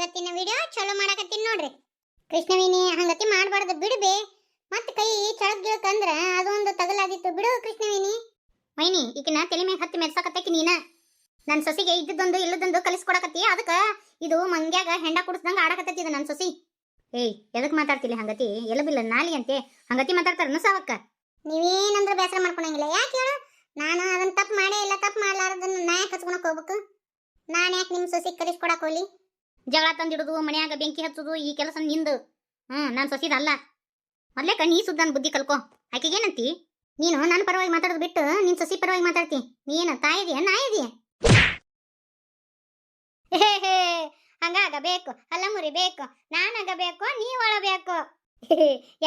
ಇವತ್ತಿನ ವಿಡಿಯೋ ಚಲೋ ಮಾಡಕತ್ತೀನಿ ನೋಡ್ರಿ. ಕೃಷ್ಣವೇಣಿ ಹಂಗತಿ ಮಾಡಬಾರ್ದು ಬಿಡ್ಬೇ. ಮತ್ತೆ ಕೈ ಚಳಕ್ ಗಿಳಕಂದ್ರ ಅದೊಂದು ತಗಲಾದಿತ್ತು ಬಿಡು ಕೃಷ್ಣವೇಣಿ. ಮೈನಿ ಈಕಿನ ತಲೆ ಮೇಲೆ ಹತ್ತಿ ಮೆರ್ಸಾಕತ್ತೈಕಿ ನೀನ. ನನ್ನ ಸೊಸಿಗೆ ಇದ್ದದ್ದೊಂದು ಇಲ್ಲದೊಂದು ಕಲಿಸ್ಕೊಡಕತ್ತಿ. ಅದಕ್ಕೆ ಇದು ಮಂಗ್ಯಾಗ ಹೆಂಡ ಕುಡಿಸ್ದಂಗ ಆಡಕತ್ತೈತಿ ಇದು ನನ್ನ ಸೊಸಿ. ಏಯ್ ಎದಕ್ ಮಾತಾಡ್ತಿಲ್ಲ ಹಂಗತಿ? ಎಲಬಿಲ್ಲ ನಾಲಿ ಅಂತೆ ಹಂಗತಿ ಮಾತಾಡ್ತಾರ ಸಾವಕ್ಕ. ನೀವೇನಂದ್ರೆ ಬೇಸರ ಮಾಡ್ಕೊಳಂಗಿಲ್ಲ. ಯಾಕೆ ಹೇಳು? ನಾನು ಅದನ್ನ ತಪ್ಪು ಮಾಡೇ ಇಲ್ಲ. ತಪ್ಪು ಮಾಡ್ಲಾರ್ದನ್ನ ನಾ ಯಾಕೆ ಹಚ್ಕೊಳಕ್ ಹೋಗ್ಬೇಕು? ನಾನು ಯಾಕೆ ನಿಮ್ಮ ಸೊಸಿ ಕಲಿಸ್ಕೊಡಕ್ ಹೋಗ್ಲಿ? ಜಗಳ ತಂದಿಡುದು, ಮನ್ಯಾಗ ಬೆಂಕಿ ಹಚ್ಚುದು ಈ ಕೆಲಸ ನಿಂದು. ನಾನು ಸೊಸಿದಲ್ಲ. ಮೊದ್ಲೇ ನೀ ಸುದ್ದಾನ ಬುದ್ಧಿ ಕಲ್ಕೋ. ಆಕೆಗೇನಂತಿ? ನೀನು ನನ್ನ ಪರವಾಗಿ ಮಾತಾಡೋದು ಬಿಟ್ಟು ನಿನ್ ಸೊಸಿ ಪರವಾಗಿ ಮಾತಾಡ್ತಿ. ನೀನು ತಾಯಿದೀಯ ನಾಯಿದೀಯ? ಹೇ ಹಂಗಾಗಬೇಕು, ಅಲ್ಲ ಮುರಿಬೇಕು. ನಾನಾಗಬೇಕು, ನೀವ್ ಒಳಬೇಕು.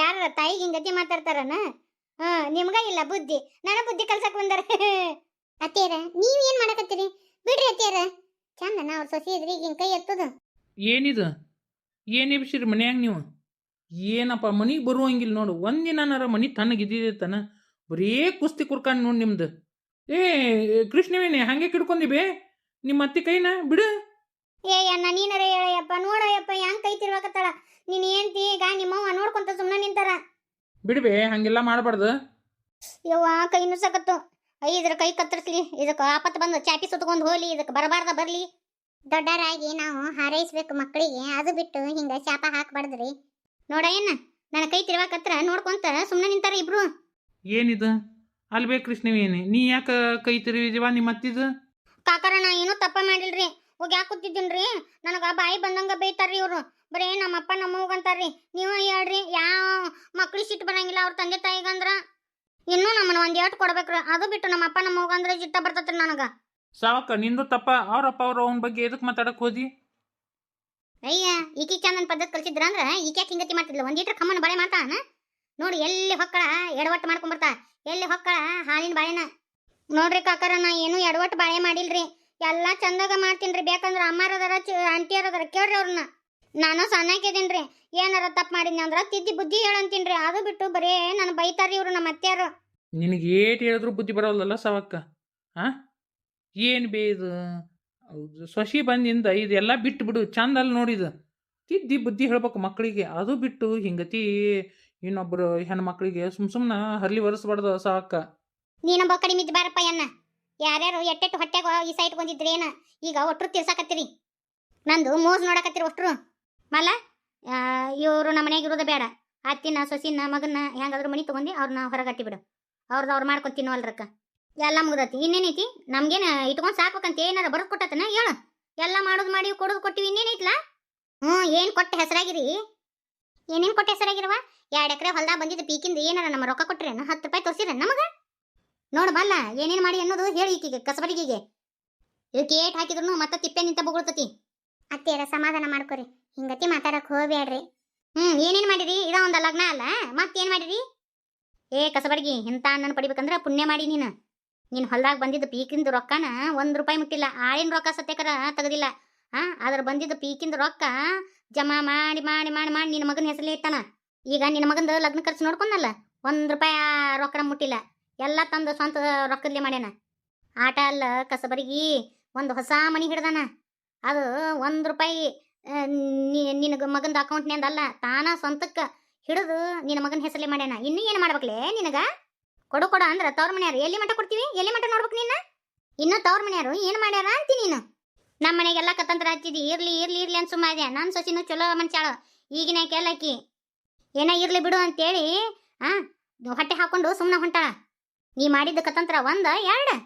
ಯಾರ ತಾಯಿಗೆ ಹಿಂಗತಿ ಮಾತಾಡ್ತಾರನ? ನಿಮ್ಗ ಇಲ್ಲ ಬುದ್ಧಿ, ನನ್ನ ಬುದ್ಧಿ ಕಲ್ಸಕ್ ಬಂದಾರ. ಅತ್ತೇರ ನೀವ್ ಏನ್ ಮಾಡಕತ್ತೀರಿ? ಬಿಡ್ರಿ ಅತ್ತೇರ. ಚಂದನ ಅವ್ರ ಸೊಸಿ ಇದ್ರಿ ಹಿಂಗ ಕೈ ಎತ್ತದ. ಏನಿದು? ಏನಿಬ್ಸಿರಿ ಮನ್ಯಾಗ ನೀವು? ಏನಪ್ಪ ಮನಿಗೆ ಬರುವಂಗಿಲ್ಲ ನೋಡು. ಒಂದಿನಾರ ಮನಿ ತಣ್ಣಗಿದ್ದಿದ್ದಾನ. ಬರೀ ಕುಸ್ತಿ ಕುರ್ಕಾನ್ ನೋಡಿ ನಿಮ್ದು. ಏ ಕೃಷ್ಣವೇಣಿ ಹಂಗೆ ಕಿಡ್ಕೊಂಡಿಬೇ ನಿಮ್ಮ ಅತ್ತಿ ಕೈನ ಬಿಡು. ಏ ಅಣ್ಣ ನೀನರ ಹೇಳಯ್ಯಪ್ಪ. ನೋಡಯ್ಯಪ್ಪ ಹೆಂಗ್ ಕೈ ತಿರ್ವಾಕತ್ತಾಳ. ನೀನ್ ಏನ್ತಿ ಈಗ ನಿಮ್ಮವ್ವ ನೋಡ್ಕೊಂತ ಸುಮ್ಮನೆ ನಿಂತಾರ. ಬಿಡ್ಬೇ ಹಂಗೆಲ್ಲ ಮಾಡಬಾರ್ದು. ಯವ್ವ ಕೈ ನುಸಕತ್ತು. ಇದ್ರ ಕೈ ಕತ್ತರಿಸ್ಲಿ. ಇದಕ್ಕೆ ಆಪತ್ತು ಬಂದು ಚಾಪಿ ಸುತ್ಕೊಂಡು ಹೋಗ್ಲಿ. ಇದಕ್ಕೆ ಬರಬಾರ್ದ ಬರ್ಲಿ. ದೊಡ್ಡರಾಗಿ ನಾವು ಹಾರೈಸ್ಬೇಕು ಮಕ್ಕಳಿಗೆ. ಅದು ಬಿಟ್ಟು ಹಿಂಗ ಶಾಪ ಹಾಕ್ಬಾರ್ದ್ರಿ. ನೋಡಯ್ಯಣ್ಣ ನನ್ನ ಕೈ ತಿರ್ವಾಕತ್ರ ನೋಡ್ಕೊಂತ ಸುಮ್ಮನೆ ನಿಂತಾರ ಇಬ್ರು. ಏನಿದು? ಅಲ್ಬೇ ಕೃಷ್ಣವೇಣಿ ನೀ ಯಾಕ ಕೈ ತಿರುವಿದಿವ ನಿಮ್ಮ ಅತ್ತಿದು? ಕಾಕಾರ ನಾ ಏನೂ ತಪ್ಪ ಮಾಡಿಲ್ರಿ. ಹೋಗಿ ಯಾಕೆ ಕೂತಿದ್ದೀನ್ರಿ? ನನಗ ಬಾಯಿ ಬಂದಂಗ ಬೈತಾರ್ರಿ ಇವ್ರು. ಬರೇ ನಮ್ಮಪ್ಪ ನಮ್ಮವ್ಗ ಅಂತಾರ್ರಿ. ನೀವು ಹೇಳ್ರಿ ಯಾವ ಮಕ್ಳಿಗೆ ಸಿಟ್ಟು ಬರಂಗಿಲ್ಲ ಅವ್ರ ತಂದೆ ತಾಯಿಗಂದ್ರ. ಇನ್ನೂ ನಮ್ಮನ್ನ ಒಂದ್ ಏಟ್ ಕೊಡ್ಬೇಕ್ರಿ. ಅದು ಬಿಟ್ಟು ನಮ್ಮಪ್ಪ ನಮ್ಮವ್ಗ ಅಂದ್ರೆ ಸಿಟ್ಟ ಬರ್ತತ್ರಿ ನನಗ. ಸಾವಕ್ಕ ನಿಂದು ತಪ್ಪ. ಅವ್ರಪ್ಪ ಅವ್ರ ಅವನ ಬಗ್ಗೆ ಎದಕ್ ಮಾತಾಡಕ್ ಹೋದಿ? ಅಯ್ಯ ಈಕಿ ಚಂದನ್ ಪದ್ಧತಿ ಕಲ್ಸಿದ್ರ ಅಂದ್ರ ಈಕ್ಯಾಕೆ ಹಿಂಗತಿ ಮಾಡ್ತಿದ್ಲ? ಒಂದ್ ಲೀಟ್ರ್ ಕಮ್ಮನ ಬಳೆ ಮಾಡ್ತಾನ ನೋಡಿ. ಎಲ್ಲಿ ಹೊಕ್ಕಳ ಎಡವಟ್ಟು ಮಾಡ್ಕೊಂಬರ್ತಾ. ಎಲ್ಲಿ ಹೊಕ್ಕಳ ಹಾಲಿನ ಬಾಳೆನ. ನೋಡ್ರಿ ಕಾಕಾರ ನಾ ಏನು ಎಡವಟ್ಟು ಬಾಳೆ ಮಾಡಿಲ್ರಿ. ಎಲ್ಲಾ ಚಂದಾಗ ಮಾಡ್ತೀನ್ರಿ. ಬೇಕಂದ್ರ ಅಮ್ಮಾರದಾರ ಆಂಟಿಯರದಾರ ಕೇಳ್ರಿ ಅವ್ರನ್ನ. ನಾನು ಸಣ್ಣಾಕಿದೀನ್ರಿ. ಏನಾರ ತಪ್ಪು ಮಾಡಿದ್ನಿ ಅಂದ್ರ ತಿದ್ದಿ ಬುದ್ಧಿ ಹೇಳಂತೀನ್ರಿ. ಅದು ಬಿಟ್ಟು ಬರೇ ನನ್ನ ಬೈತಾರ್ರಿ ಇವ್ರು ನಮ್ಮ ಅತ್ತೆಯರು. ನಿನಗೆ ಏಟ್ ಹೇಳಿದ್ರು ಬುದ್ಧಿ ಬರೋಲ್ಲಲ್ಲ ಸಾವಕ್ಕ. ಏನು ಬೇ ಇದು? ಸೊಸಿ ಬಂದಿಂದ ಇದೆಲ್ಲ ಬಿಟ್ಟು ಬಿಡು. ಚಂದ ಅಲ್ಲಿ ನೋಡಿದು ತಿದ್ದಿ ಬುದ್ಧಿ ಹೇಳ್ಬೇಕು ಮಕ್ಕಳಿಗೆ. ಅದು ಬಿಟ್ಟು ಹಿಂಗತಿ ಇನ್ನೊಬ್ರು ಹೆಣ್ಮಕ್ಳಿಗೆ ಸುಮ್ಮನೆ ಹರ್ಲಿ ಒರೆಸ್ಬಾರ್ದು ಸಾವಕ್ಕ. ನೀನೊಬ್ಬ ಕಡಿಮೆ ಇದ್ದು ಬಾರಪ್ಪ ಅನ್ನ. ಯಾರ್ಯಾರು ಎಟ್ಟೆಟ್ಟು ಹೊಟ್ಟೆಗ ಈ ಸೈಟ್ ಬಂದಿದ್ರಿ ಏನ ಈಗ ಒಟ್ರು ತೀರ್ಸಾಕತ್ತೀರಿ. ನಂದು ಮೋಸ್ ನೋಡಕತ್ತೀರಿ ಒಟ್ರು. ಮಲ್ಲ ಇವರು ನಮ್ಮ ಮನೆಯಾಗ ಇರೋದು ಬೇಡ. ಅತ್ತಿನ ಸೊಸಿನ ಮಗನ ಹೆಂಗಾದ್ರು ಮನಿ ತಗೊಂಡು ಅವ್ರನ್ನ ಹೊರಗಟ್ಟಿ ಬಿಡು. ಅವ್ರದ್ದು ಮಾಡ್ಕೊಂಡು ತಿನ್ನೋಲ್ರಕ್ಕ. ಎಲ್ಲ ಮುಗ್ದತಿ. ಇನ್ನೇನೈತಿ? ನಮ್ಗೇನು ಇಟ್ಕೊಂಡು ಸಾಕ್ಬೇಕಂತ ಏನಾರ ಬರೋದು ಕೊಟ್ಟತನ ಹೇಳು. ಎಲ್ಲ ಮಾಡೋದು ಮಾಡಿ ಕೊಡೋದು ಕೊಟ್ಟಿವಿ. ಇನ್ನೇನೈತ್ಲ? ಏನು ಕೊಟ್ಟ ಹೆಸರಾಗಿರಿ? ಏನೇನು ಕೊಟ್ಟ ಹೆಸರಾಗಿರವ? 2 ಎಕರೆ ಹೊಲ್ದಾಗ ಬಂದಿದ್ದು ಪೀಕಿಂದ ಏನಾರ ನಮ್ಮ ರೊಕ್ಕ ಕೊಟ್ರೇನು? 10 ರೂಪಾಯಿ ತೋರಿಸಿರ ನಮಗ? ನೋಡು ಬಲ್ಲ ಏನೇನು ಮಾಡಿ ಅನ್ನೋದು ಹೇಳಿ ಈಕಿಗೆ ಕಸಬರಿಗಿಗೆ. ಇದಕ್ಕೆ ಏಟ್ ಹಾಕಿದ್ರು ಮತ್ತೆ ತಿಪ್ಪೆ ನಿಂತ ಬೊಗಳ್ತತಿ. ಅತ್ತೇರ ಸಮಾಧಾನ ಮಾಡ್ಕೊರಿ. ಹಿಂಗತಿ ಮಾತಾಡಕ್ ಹೋಗ್ಬೇಡ್ರಿ. ಏನೇನು ಮಾಡಿರಿ? ಇದ ಒಂದು ಲಗ್ನ ಅಲ್ಲ ಮತ್ತೇನು ಮಾಡಿರಿ? ಏ ಕಸಬರ್ಗಿ ಇಂಥ ಅಣ್ಣನ ಪಡಿಬೇಕಂದ್ರ ಪುಣ್ಯ ಮಾಡಿ ನೀನು. ನೀನು ಹೊಲ್ದಾಗ ಬಂದಿದ್ದು ಪೀಕಿಂದ ರೊಕ್ಕನ 1 ರೂಪಾಯಿ ಮುಟ್ಟಿಲ್ಲ. ಆಳಿನ ರೊಕ್ಕ ಸತ್ಯಕರ ತೆಗದಿಲ್ಲ. ಅದ್ರ ಬಂದಿದ್ದು ಪೀಕಿಂದ ರೊಕ್ಕ ಜಮಾ ಮಾಡಿ ಮಾಡಿ ಮಾಡಿ ಮಾಡಿ ನಿನ್ನ ಮಗನ ಹೆಸರಲ್ಲಿ ಇಟ್ಟಾನ. ಈಗ ನಿನ್ನ ಮಗಂದು ಲಗ್ನ ಖರ್ಚು ನೋಡ್ಕೊಂಡಲ್ಲ 1 ರೂಪಾಯಿ ರೊಕ್ಕನ ಮುಟ್ಟಿಲ್ಲ. ಎಲ್ಲ ತಂದು ಸ್ವಂತ ರೊಕ್ಕದಲ್ಲೇ ಮಾಡ್ಯಾನ. ಆಟ ಅಲ್ಲ ಕಸಬರಿಗಿ ಒಂದು ಹೊಸ ಮನಿ ಹಿಡ್ದಾನ. ಅದು 1 ರೂಪಾಯಿ ನಿನಗ ಮಗಂದ ಅಕೌಂಟ್ನಿಂದ ಅಲ್ಲ, ತಾನ ಸ್ವಂತಕ್ಕೆ ಹಿಡಿದು ನಿನ್ನ ಮಗನ ಹೆಸರಲ್ಲೇ ಮಾಡ್ಯಾನ. ಇನ್ನೂ ಏನು ಮಾಡ್ಬೇಕಲೇ ನಿನಗ? ಕೊಡು ಅಂದ್ರೆ ತವ್ರ ಮನೆಯಾರು ಎಲ್ಲಿ ಮಠ ಕೊಡ್ತೀವಿ? ಎಲ್ಲಿ ಮಠ ನೋಡ್ಬೇಕು ನೀನು? ಇನ್ನೂ ತವ್ರ ಮನೆಯಾರು ಏನು ಮಾಡ್ಯಾರ ಅಂತಿ ನೀನು? ನಮ್ಮ ಮನೆಗೆಲ್ಲ ಕತ್ತಂತ್ರ ಹಚ್ಚಿದಿ. ಇರ್ಲಿ ಇರ್ಲಿ ಇರ್ಲಿ ಅಂತ ಸುಮ್ಮ ಇದೆ. ನನ್ನ ಸೊಸಿನೂ ಚಲೋ ಮನುಷ್ಯಾಳು. ಈಗಿನ ಕೇಳಾಕಿ ಏನ ಇರ್ಲಿ ಬಿಡು ಅಂತೇಳಿ ಹೊಟ್ಟೆ ಹಾಕೊಂಡು ಸುಮ್ಮನೆ ಹೊಂಟಾಳ. ನೀ ಮಾಡಿದ್ದ ಕತಂತ್ರ 1 2?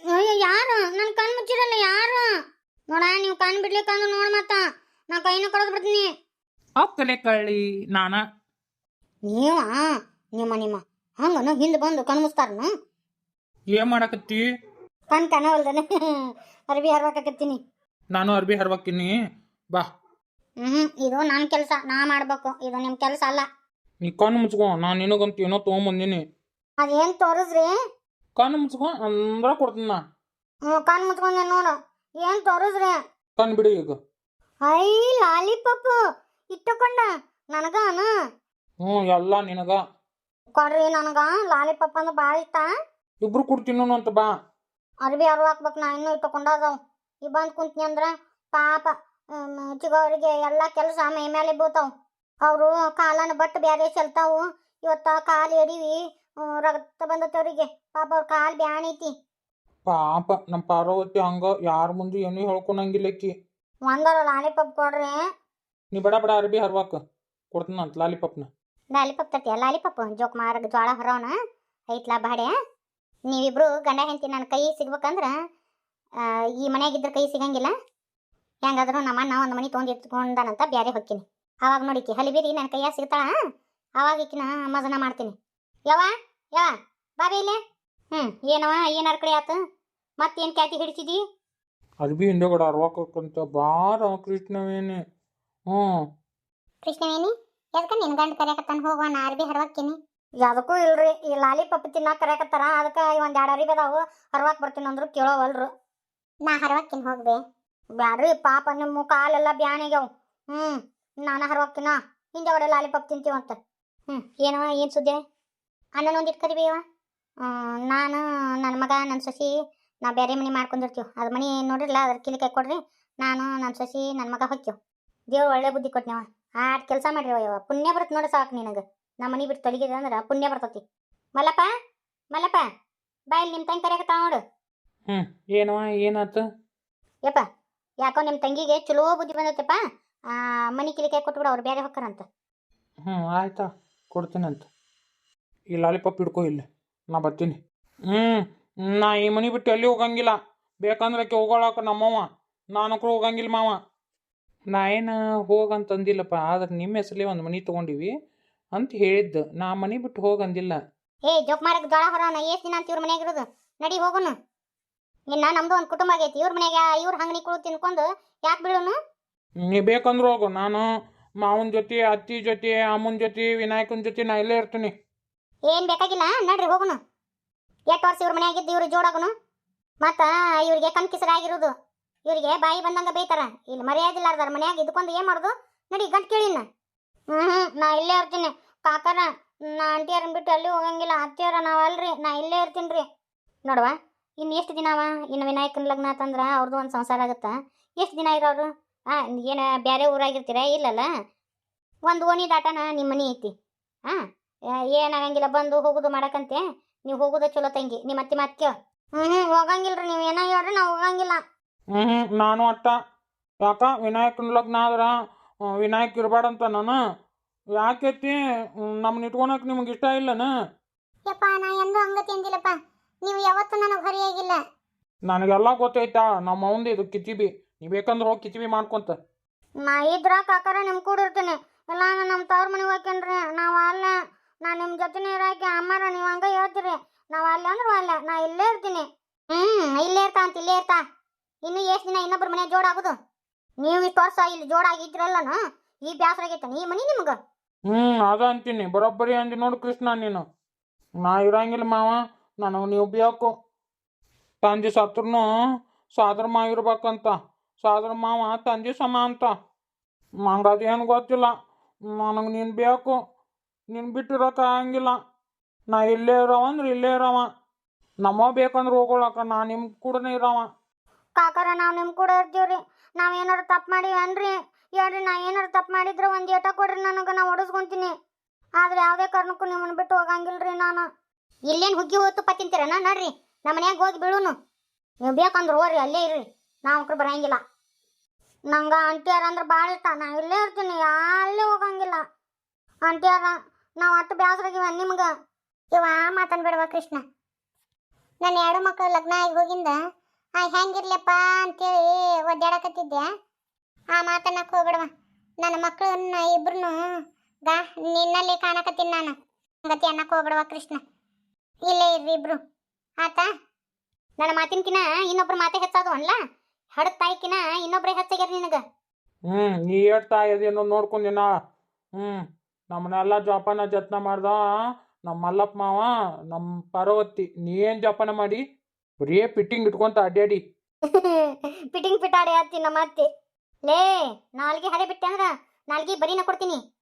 ಅಯ್ಯೋ ಯಾರು? ನನ್ನ ಕಣ್ ಮುಚ್ಚಿರಲ್ಲ ಯಾರು? ನೋಡ ನೀವು ಕಣ್ ಬಿಡ್ಲಿಕ್ಕಂದು ನೋಡ್ ಮತ್ತ ನಾ ಕೈನ ಕಳೆದು ಬಿಡ್ತೀನಿ. ಅಕ್ಕಲೆ ಕಳ್ಳಿ ನಾನ. ನಿಮ್ಮ ಹಂಗನು ಹಿಂದೆ ಬಂದು ಕಣ್ ಮುಚ್ತಾರನು? ಏನ್ ಮಾಡಕತ್ತಿ? ಕನವಲ್ದನೆ ಅರ್ಬಿ ಹರ್ವಾಕತ್ತೀನಿ. ನಾನು ಅರ್ಬಿ ಹರ್ವಾಕಿನಿ ಬಾ. ಇದು ನನ್ನ ಕೆಲಸ, ನಾ ಮಾಡ್ಬೇಕು. ಇದು ನಿಮ್ ಕೆಲಸ ಅಲ್ಲ. ನೀ ಕಣ್ಣು ಮುಚ್ಕೋ. ನಾನು ನಿನಗಂತ ಏನೋ ತಗೊಂಬಂದಿನಿ. ಅದೇನ್ ತೋರಿಸ್ರಿ? ಕಣ್ಣು ಮುಚ್ಕೋ ಅಂದ್ರ ಕೊಡ್ತೀನಿ. ಕಣ್ ಮುಚ್ಕೊಂಡೆ ನೋಡು. ಏನ್ ತೋರಿಸ್ರಿ? ಕಣ್ ಬಿಡಿ ಈಗ. ಐ ಲಾಲಿಪಾಪ್ ಇಟ್ಟುಕೊಂಡ ನನಗಾನ? ಎಲ್ಲ ನಿನಗ ಕೊಡ್ರಿ. ನನಗ ಲಾಲಿಪಾಪ್ ಅಂದ್ರೆ ಭಾಳ ಇಷ್ಟ. ಇಬ್ರು ಕೊಡ್ತೀನಿ ಅಂತ ಬಾ. ಅರ್ಬಿ ಹರ್ವ ಹಾಕ್ಬೇಕು. ನಾ ಇನ್ನೂ ಇಟ್ಟುಕೊಂಡ ಅದಾವ. ಈ ಬಂದ್ ಕುಂತ್ನಿ ಅಂದ್ರ ಪಾಪ ಚಿಗವ್ರಿಗೆ ಎಲ್ಲ ಕೆಲಸ ಮೈ ಮೇಲೆ ಬೀಳ್ತಾವ. ಅವರು ಕಾಲನ ಬಟ್ಟು ಬ್ಯಾರೆ ಚೆಲ್ತಾವು. ಇವತ್ತ ಕಾಲು ಎಡಿವಿ ರಕ್ತ ಬಂದತ್ತವ್ರಿಗೆ. ಪಾಪ ಅವ್ರ ಕಾಲು ಬ್ಯಾಣೈತಿ. ಪಾಪ ನಮ್ಮ ಪಾರ್ವತಿ ಹಂಗ ಯಾರ ಮುಂದೆ ಏನೂ ಹೇಳ್ಕೊಳಂಗಿಲ್ಲಕ್ಕಿ. ಒಂದರ ಲಾಲಿಪಾಪ್ ಕೊಡ್ರಿ. ನೀ ಬಡ ಬಡ ಅರ್ಬಿ ಹರ್ವಾಕ ಕೊಡ್ತೀನಂತ ಲಾಲಿಪಾಪ್ನ. ಲಾಲಿಪಾಪ್ ತರ್ತೀಯ? ಲಾಲಿಪಾಪ್ ಜೋಕ್ ಮಾರ್ಗ ಜ್ವಾಳ ಹೊರವನ ಐತ್ಲಾ ಬಾಡೆ. ನೀವಿಬ್ರು ಗಂಡ ಹೆಂಡತಿ ನನ್ನ ಕೈ ಸಿಗ್ಬೇಕಂದ್ರೆ ಈ ಮನ್ಯಾಗಿದ್ರೆ ಕೈ ಸಿಗಂಗಿಲ್ಲ. ಹೆಂಗಾದ್ರು ನಮ್ಮ ಅಣ್ಣ ಒಂದು ಮನೆ ತೊಗೊಂಡು ಇಟ್ಕೊಂಡಾನಂತ ಬ್ಯಾರೆ ಹೊಕ್ಕಿನಿ. ಅವಾಗ ನೋಡಿಕಿ ಹಲಿಬಿರಿ ನನ್ನ ಕೈಯಾಗ ಸಿಗ್ತಾಳ. ಅವಾಗ ಈಕಿನ ಮಜನ ಮಾಡ್ತೀನಿ. ಯವ ಯವ ಬಾಬಿ ಇಲ್ಲೇ. ಏನವ ಏನಾರ ಕಡೆ ಆತು? ಮತ್ತೇನು ಕ್ಯಾತಿ ಹಿಡಿಸಿದಿ? ಅರ್ಬಿ ಹಿಂದೆಗಡೆ ಹರ್ವಾಕಂತ ಬಾರ ಕೃಷ್ಣವೇನೆ. ಕೃಷ್ಣವೇನಿ ಎದಕ್ಕೆ ನಿನ್ ಗಂಡ ಕರ್ಯಾಕತ್ತಾನ? ಹೋಗುವ ನಾ ಅರ್ಬಿ ಹರ್ವಾಕಿನಿ. ಯಾವುದಕ್ಕೂ ಇಲ್ರಿ, ಈ ಲಾಲಿಪಾಪ್ ತಿನ್ನಾಕ ಕರ್ಯಾಕತ್ತಾರ. ಅದಕ್ಕೆ ಒಂದು 2 ಅರಿಬಿ ಅದಾವು ಹರ್ವಾಕ್ ಬರ್ತೀನಿ ಅಂದ್ರು ಕೇಳೋವಲ್ರು. ನಾ ಹರ್ವಾಕಿನ್ ಹೋಗ್ಬೇ. ಬ್ಯಾಡ್ರಿ ಪಾಪ ನಿಮ್ಮ ಕಾಲೆಲ್ಲ ಬ್ಯಾಣಿಗ್ಯಾವ. ನಾನು ಹರ್ವಾಕಿನ ಹಿಂದೆಗಡೆ ಲಾಲಿಪಾಪ್ ತಿಂತೀವಂತ. ಏನವ ಏನು ಸುದ್ದಿ? ಅಣ್ಣನೊಂದಿಟ್ಟು ಕರಿಬೇವ. ನಾನು ನನ್ನ ಮಗ ನನ್ನ ಸೊಸಿ ನಾವು ಬೇರೆ ಮನೆ ಮಾಡ್ಕೊಂಡಿರ್ತೀವಿ. ಅದು ಮನೆ ನೋಡಿರಲ್ಲ, ಅದ್ರ ಕಿಲಿ ಕೈ ಕೊಡ್ರಿ. ನಾನು ನನ್ನ ಸೊಸಿ ನನ್ನ ಮಗ ಹೊಕ್ಕಿವ್. ದೇವ್ರು ಒಳ್ಳೆ ಬುದ್ಧಿ ಕೊಟ್ನವ. ಆಟ ಕೆಲಸ ಮಾಡ್ರಿ ಯವ. ಪುಣ್ಯ ಬರುತ್ತೆ ನೋಡಿ ಸಾಕು ನಿನಗೆ. ನಮ್ಮ ಮನೆ ಬಿಟ್ಟು ತೊಲಗಿದೆ ಅಂದ್ರೆ ಪುಣ್ಯ ಬರ್ತತಿ. ಮಲ್ಲಪ್ಪ ಮಲ್ಲಪ್ಪ ಬಾ, ಇಲ್ಲಿ ನಿಮ್ಮ ತಂಗಿ ಕರೆಯಕತ್ತಾವ ನೋಡು. ಏನವ ಏನಾತು? ಯಪ್ಪ ಯಾಕೋ ನಿಮ್ಮ ತಂಗಿಗೆ ಚಲೋ ಬುದ್ಧಿ ಬಂದೈತಪ್ಪ. ಮನೆ ಕಿಲಿ ಕೈ ಕೊಟ್ಬಿಡು, ಅವ್ರು ಬೇರೆ ಹೊಕ್ಕಾರಂತ. ಆಯ್ತಾ ಕೊಡ್ತೀನಂತ. ಈ ಲಾಲಿಪಾಪ್ ಹಿಡ್ಕೊ ಇಲ್ಲಿ, ನಾ ಬರ್ತೀನಿ. ನಾ ಈ ಮನೆ ಬಿಟ್ಟು ಎಲ್ಲಿ ಹೋಗಂಗಿಲ್ಲ. ಬೇಕಂದ್ರೆ ಆಕೆ ಹೋಗೋಳಕ ನಮ್ಮವ್ವ, ನಾನಕ್ರು ಹೋಗಂಗಿಲ್ಲ ಮಾವ. ನಾ ಏನು ಹೋಗಂತಂದಿಲ್ಲಪ್ಪ, ಆದ್ರೆ ನಿಮ್ಮ ಹೆಸರಲ್ಲೇ ಒಂದು ಮನೆ ತೊಗೊಂಡಿವಿ ಅಂತ ಹೇಳಿದ್ದು. ನಾ ಮನೆ ಬಿಟ್ಟು ಹೋಗಂದಿಲ್ಲ. ಜೋಕ್ ಮಾರಕ್ ಜೋಳ ಹೊರವನ ಎಷ್ಟು ದಿನ ಅಂತ ಇವ್ರ ಮನ್ಯಾಗ ಇರೋದು? ನಡಿ ಹೋಗುನು. ಇನ್ನ ನಮ್ದು ಒಂದು ಕುಟುಂಬ ಆಗೈತಿ. ಇವ್ರ ಮನ್ಯಾಗ ಇವ್ರ ಹಂಗನಿ ಕುಳು ತಿನ್ಕೊಂಡು ಯಾಕೆ ಬೀಳುನು? ನೀ ಬೇಕಂದ್ರೆ ಹೋಗು. ನಾನು ಮಾವನ ಜೊತೆ, ಅತ್ತಿ ಜೊತೆ, ಅಮ್ಮನ ಜೊತೆ, ವಿನಾಯಕನ ಜೊತೆ ನಾ ಇಲ್ಲೇ ಇರ್ತೀನಿ. ಏನು ಬೇಕಾಗಿಲ್ಲ, ನಡ್ರಿ ಹೋಗುನು. 8 ವರ್ಷ ಇವ್ರ ಮನ್ಯಾಗಿದ್ದು ಇವ್ರು ಜೋಡಾಗುನು. ಮತ್ತು ಇವ್ರಿಗೆ ಕಣ್ ಕಿಸರಾಗಿರೋದು. ಇವರಿಗೆ ಬಾಯಿ ಬಂದಂಗೆ ಬೈತಾರ. ಇಲ್ಲಿ ಮರ್ಯಾದಿಲ್ಲಾರ್ದಾರ ಮನ್ಯಾಗ ಇದ್ಕೊಂಡು ಏನು ಮಾಡೋದು? ನಡಿ ಗಂಟು ಕೇಳಿನ. ನಾ ಇಲ್ಲೇ ಇರ್ತೀನಿ ಕಾಕರ. ನಾ ಆಂಟಿಯರನ್ನ ಬಿಟ್ಟು ಅಲ್ಲಿ ಹೋಗಂಗಿಲ್ಲ. ಅತ್ತಿಯರ ನಾವಲ್ರಿ, ನಾ ಇಲ್ಲೇ ಇರ್ತೀನಿ ರೀ. ನೋಡುವ, ಇನ್ನು ಎಷ್ಟು ದಿನ ಅವ? ಇನ್ನು ವಿನಾಯಕನ ಲಗ್ನ ಅಂತಂದ್ರೆ ಅವ್ರದ್ದು ಒಂದು ಸಂಸಾರ ಆಗುತ್ತಾ? ಎಷ್ಟು ದಿನ ಇರೋರು? ಏನು ಬೇರೆ ಊರಾಗಿರ್ತೀರ? ಇಲ್ಲಲ್ಲ, ಒಂದು ಓಣಿ ದಾಟನ ನಿಮ್ಮ ಮನೆ ಐತಿ. ಏನಾಗಂಗಿಲ್ಲ, ಬಂದು ಹೋಗೋದು ಮಾಡಕ್ಕಂತೆ. ನೀವು ಹೋಗೋದು ಚಲೋ ತಂಗಿ. ನಿಮ್ಮ ಅತ್ತಿ ಮಾತು ಕೇಳ. ಹೋಗಂಗಿಲ್ರಿ. ನೀವು ಏನೋ ಹೇಳ್ರಿ, ನಾವು ಹೋಗಂಗಿಲ್ಲ. ನಾನು ಅಟ್ಟ. ಯಾಕ ವಿನಾಯಕನ ಲಗ್ನ ಆದ್ರೆ ವಿನಾಯಕ್ ಇರಬಾರ್ದಂತ ನಾನು? ಯಾಕೆತ್ತಿ ನಮ್ಮನ್ನ ಇಟ್ಕೊಳಕ್ ನಿಮ್ಗೆ ಇಷ್ಟ ಇಲ್ಲನ? ಯಪ್ಪ ನಾ ಎಂದೂ ಹಂಗತಿ ಅಂದಿಲ್ಲಪ್ಪ. ನೀವು ಯಾವತ್ತೂ ನನಗೆ ಹೊರೆಯಾಗಿಲ್ಲ. ನನಗೆಲ್ಲ ಗೊತ್ತೈತಾ ನಮ್ಮ ಅವಂದು ಇದು ಕಿಚಿಬಿ. ನೀ ಬೇಕಂದ್ರೆ ಹೋಗಿ ಕಿಚಿಬಿ ಮಾಡ್ಕೊಂತ. ನಾ ಇದ್ರ ಕಾಕರ ನಿಮ್ಮ ಕೂಡ ಇರ್ತೀನಿ. ಇಲ್ಲ ನಮ್ಮ ತವ್ರ ಮನೆಗೆ ಹೋಗ್ಕೇನ್ರಿ. ನಾವು ಅಲ್ಲ, ನಾ ನಿಮ್ಮ ಜೊತೆನೇ ಇರಾಕಿ. ಅಮ್ಮಾರ ನೀವು ಹಂಗ ಹೇಳ್ತೀರಿ. ನಾವು ಅಲ್ಲ ಅಂದ್ರೆ ಅಲ್ಲ, ನಾ ಇಲ್ಲೇ ಇರ್ತೀನಿ. ಇಲ್ಲೇ ಇರ್ತಾ ಅಂತ ಇಲ್ಲೇ ಇರ್ತಾ. ಇನ್ನು ಎಷ್ಟು ದಿನ ಇನ್ನೊಬ್ರು ಮನೆ ಜೋಡಾಗೋದು? ನೀವು ಇಷ್ಟು ವರ್ಷ ಇಲ್ಲಿ ಜೋಡಾಗಿದ್ರಲ್ಲನ, ಈ ಬ್ಯಾಸರ ಆಗೈತೆ ಈ ಮನೆ ನಿಮ್ಗೆ. ಅದ ಅಂತೀನಿ. ಬರೋಬ್ಬರಿ ಅಂದಿ ನೋಡು ಕೃಷ್ಣ ನೀನು. ನಾ ಇರಂಗಿಲ್ಲ ಮಾವ, ನನಗೆ ನೀವು ಬೇಕು. ತಂದೆ ಸತ್ರು ಸಾದ್ರ ಮಾವ ಇರ್ಬೇಕಂತ. ಸಾದ್ರ ಮಾವ ತಂದೆ ಸಮ ಅಂತ. ನಂಗೆ ಅದೇನು ಗೊತ್ತಿಲ್ಲ. ನನಗೆ ನೀನು ಬೇಕು. ನೀನು ಬಿಟ್ಟಿರೋಕೆ ಆಗಂಗಿಲ್ಲ. ನಾ ಇಲ್ಲೇ ಇರೋವ ಅಂದ್ರೆ ಇಲ್ಲೇ ಇರೋವ. ನಮ್ಮ ಬೇಕಂದ್ರೆ ಹೋಗೋಳಕ ನಾ ನಿಮ್ಮ ಕೂಡನೇ ಇರೋವ. ಕಾಕರ ನಾವು ನಿಮ್ಮ ಕೂಡ ಇರ್ತೀವ್ರಿ. ನಾವು ಏನಾರು ತಪ್ಪು ಮಾಡಿವಿ ಅನ್ರಿ ಹೇಳ್ರಿ. ನಾ ಏನಾರು ತಪ್ಪು ಮಾಡಿದ್ರೆ ಒಂದು ಏಟ ಕೊಡ್ರಿ ನನಗೆ, ನಾ ಹೊಡೆಸ್ಕೊಂತೀನಿ. ಆದ್ರೆ ಯಾವುದೇ ಕಾರಣಕ್ಕೂ ನಿಮ್ಮನ್ನು ಬಿಟ್ಟು ಹೋಗಂಗಿಲ್ರಿ ನಾನು. ಇಲ್ಲೇನು ಹುಗ್ಗಿ ಹೊತ್ತುಪ್ಪ ತಿಂತೀರಣ್ಣ? ನಡ್ರಿ ನಮ್ಮ ಮನ್ಯಾಗ ಹೋಗಿ ಬೀಳುನು. ನೀವು ಬೇಕಂದ್ರೆ ಹೋಗ್ರಿ, ಅಲ್ಲೇ ಇರ್ರಿ. ನಾವು ಬರಂಗಿಲ್ಲ. ನಂಗೆ ಆಂಟಿಯರ್ ಅಂದ್ರೆ ಭಾಳ ಇಷ್ಟ. ನಾ ಇಲ್ಲೇ ಇರ್ತೀನಿ, ಅಲ್ಲೇ ಹೋಗಂಗಿಲ್ಲ. ಆಂಟಿಯರ ನಾವು ಅಷ್ಟು ಬ್ಯಾಸರಾಗಿವ ನಿಮ್ಗೆ. ಇವ ಮಾತನ್ಬೇಡವ ಕೃಷ್ಣ. ನನ್ನ 2 ಮಕ್ಕಳು ಲಗ್ನ ಆಗಿ ಹೋಗಿಂದ ಹೆಂಗಿರ್ಲಪ್ಪ ಅಂತೇಳಿ ಒದ್ದಾಡಕತ್ತಿದ್ದೆ. ಆ ಮಾತನ್ನಕ್ಕೆ ಹೋಗ್ಬಿಡವ. ನನ್ನ ಮಕ್ಕಳನ್ನ ಇಬ್ರು ನಿನ್ನಲ್ಲಿ ಕಾಣಕತ್ತೀನಿ ನಾನು. ಗತಿ ಅನ್ನಕ್ಕೆ ಹೋಗ್ಬಿಡವ ಕೃಷ್ಣ. ಇಲ್ಲೇ ಇರ್ರಿ ಇಬ್ರು ಆತ. ನನ್ನ ಮಾತಿನಕಿನ ಇನ್ನೊಬ್ರು ಮಾತೆ ಹೆಚ್ಚಾದು ಅನ್ಲ. ಹಡದ ತಾಯಿಕಿನ ಇನ್ನೊಬ್ರೇ ಹೆಚ್ಚಾಗ್ಯಾರ ನಿನಗೆ. ನೀ ಹೇಳ್ತಾ ಇದೇನೋ ನೋಡ್ಕೊಂಡಿನ. ನಮ್ಮನ್ನೆಲ್ಲ ಜೋಪಾನ ಜತ್ನ ಮಾಡ್ದ ನಮ್ಮ ಮಲ್ಲಪ್ಪ ಮಾವ, ನಮ್ಮ ಪಾರ್ವತಿ. ನೀ ಏನು ಜೋಪಾನ ಮಾಡಿ ಬರೀ ಫಿಟ್ಟಿಂಗ್ ಇಟ್ಕೊಂತ ಅಡ್ಡಾಡಿ. ಫಿಟ್ಟಿಂಗ್ ಫಿಟಾಡಿ ಹತ್ತಿ ನಮ್ಮ ಅತ್ತಿ. ಲೇ ನಾಲ್ಗೆ ಹರೆ ಬಿಟ್ಟೆ ಅಂದ್ರೆ ನಾಲ್ಗೆ ಬರೀನ ಕೊಡ್ತೀನಿ.